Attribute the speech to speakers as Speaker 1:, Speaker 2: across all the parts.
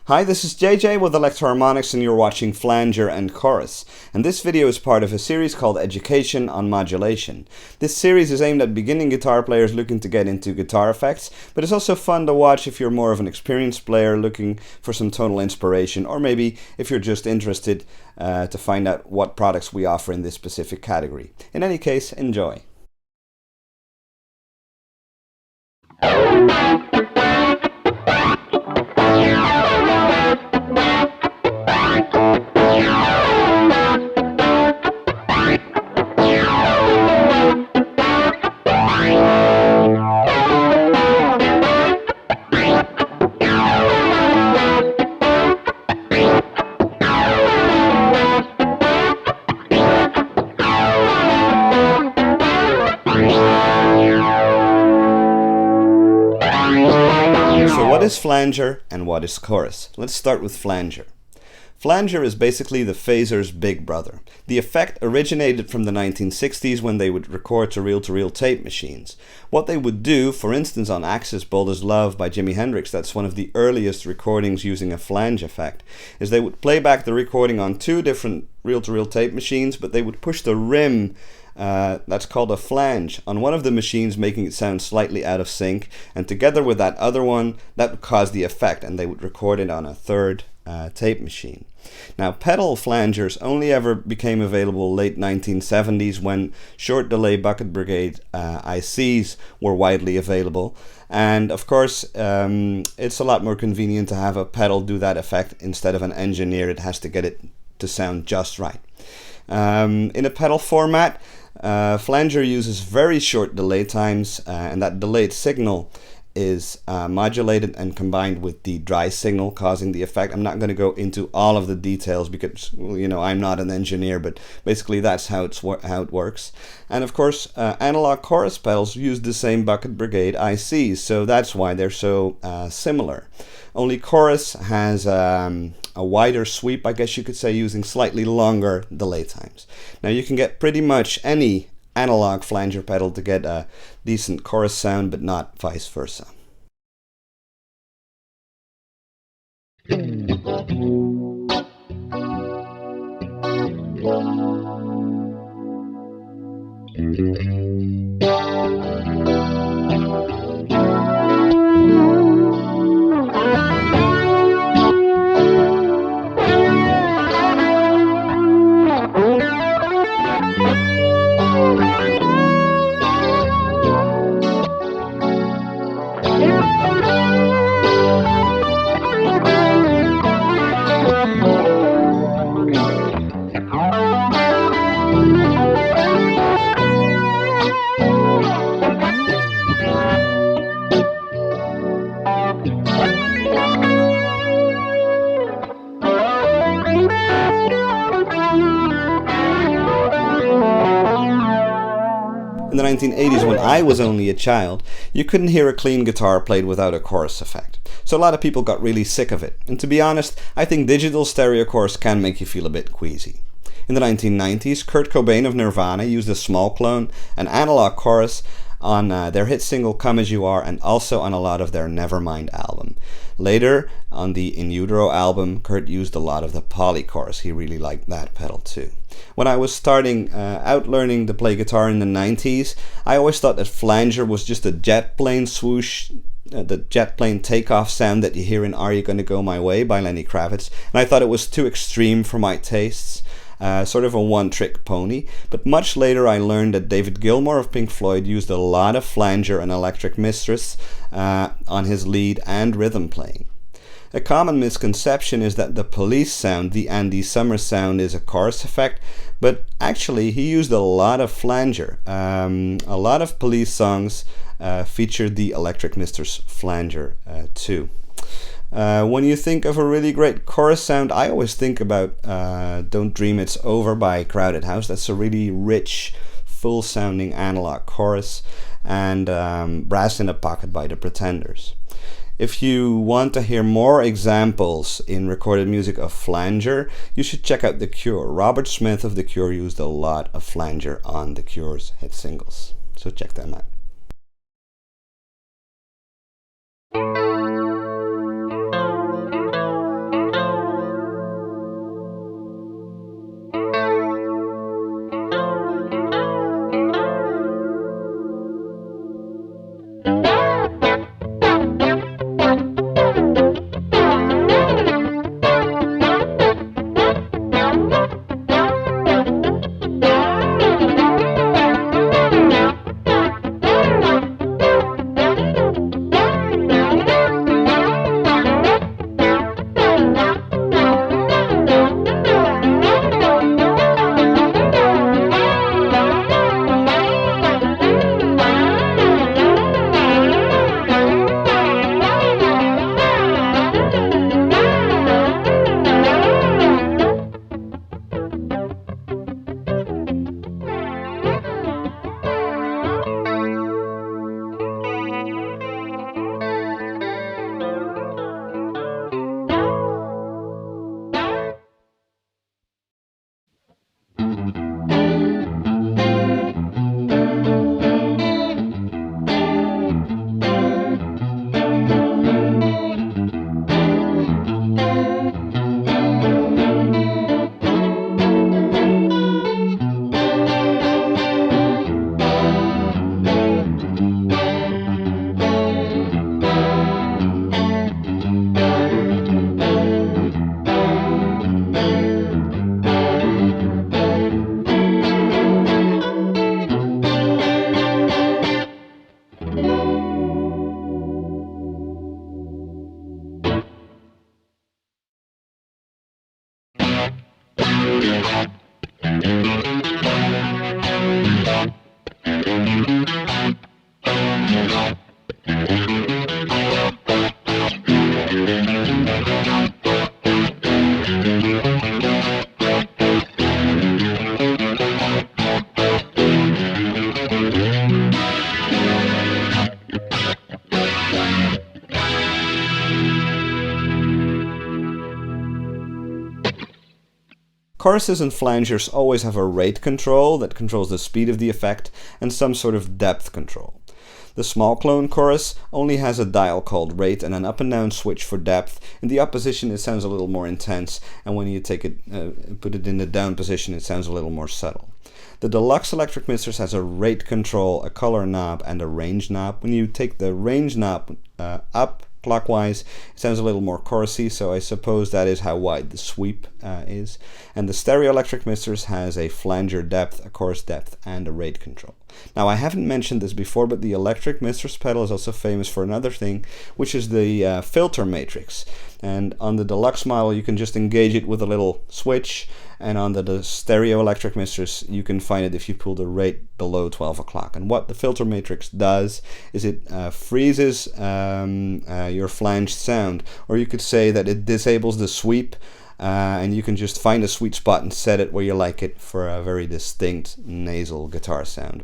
Speaker 1: Hi, this is JJ with Electroharmonics and you're watching Flanger and Chorus. And this video is part of a series called Education on Modulation. This series is aimed at beginning guitar players looking to get into guitar effects, but it's also fun to watch if you're more of an experienced player looking for some tonal inspiration, or maybe if you're just interested to find out what products we offer in this specific category. In any case, enjoy. So what is flanger and what is chorus? Let's start with flanger. Flanger is basically the phaser's big brother. The effect originated from the 1960s when they would record to reel tape machines. What they would do, for instance on Axis Bold as Love by Jimi Hendrix, that's one of the earliest recordings using a flange effect, is they would play back the recording on two different reel tape machines, but they would push the rim, that's called a flange, on one of the machines, making it sound slightly out of sync, and together with that other one, that would cause the effect, and they would record it on a third tape machine. Now, pedal flangers only ever became available late 1970s when short delay bucket brigade ICs were widely available, and of course it's a lot more convenient to have a pedal do that effect instead of an engineer. It has to get it to sound just right. In a pedal format, flanger uses very short delay times, and that delayed signal is modulated and combined with the dry signal, causing the effect. I'm not going to go into all of the details because, well, you know, I'm not an engineer, but basically that's how it works. And of course, analog chorus pedals use the same bucket brigade ICs, so that's why they're so similar. Only chorus has a wider sweep, I guess you could say, using slightly longer delay times. Now you can get pretty much any analog flanger pedal to get a decent chorus sound, but not vice versa. In the 1980s, when I was only a child, you couldn't hear a clean guitar played without a chorus effect. So a lot of people got really sick of it. And to be honest, I think digital stereo chorus can make you feel a bit queasy. In the 1990s, Kurt Cobain of Nirvana used a small clone, an analog chorus, on their hit single Come As You Are, and also on a lot of their Nevermind album. Later, on the In Utero album, Kurt used a lot of the poly chorus. He really liked that pedal too. When I was starting out learning to play guitar in the 90s, I always thought that flanger was just a jet plane swoosh, the jet plane takeoff sound that you hear in Are You Gonna Go My Way by Lenny Kravitz, and I thought it was too extreme for my tastes. Sort of a one-trick pony, but much later I learned that David Gilmour of Pink Floyd used a lot of flanger and electric mistress on his lead and rhythm playing. A common misconception is that the Police sound, the Andy Summers sound, is a chorus effect, but actually he used a lot of flanger. A lot of Police songs featured the electric mistress flanger too. When you think of a really great chorus sound, I always think about Don't Dream It's Over by Crowded House. That's a really rich, full-sounding analog chorus, and Brass in a Pocket by The Pretenders. If you want to hear more examples in recorded music of flanger, you should check out The Cure. Robert Smith of The Cure used a lot of flanger on The Cure's hit singles, so check them out. Choruses and flangers always have a rate control that controls the speed of the effect and some sort of depth control. The small clone chorus only has a dial called rate and an up and down switch for depth. In the up position it sounds a little more intense, and when you take it, put it in the down position, it sounds a little more subtle. The deluxe electric mixers has a rate control, a color knob, and a range knob. When you take the range knob up clockwise, it sounds a little more chorusy, so I suppose that is how wide the sweep is. And the stereo electric mixers has a flanger depth, a chorus depth, and a rate control. Now, I haven't mentioned this before, but the electric mixers pedal is also famous for another thing, which is the filter matrix. And on the deluxe model, you can just engage it with a little switch, and on the stereo electric mixers, you can find it if you pull the rate below 12 o'clock. And what the filter matrix does is it freezes your flanged sound, or you could say that it disables the sweep, and you can just find a sweet spot and set it where you like it for a very distinct nasal guitar sound.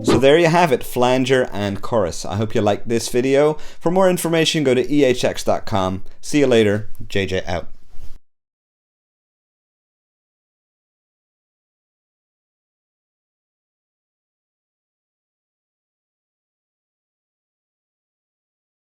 Speaker 1: So there you have it, flanger and chorus. I hope you liked this video. For more information, go to ehx.com. See you later. JJ out.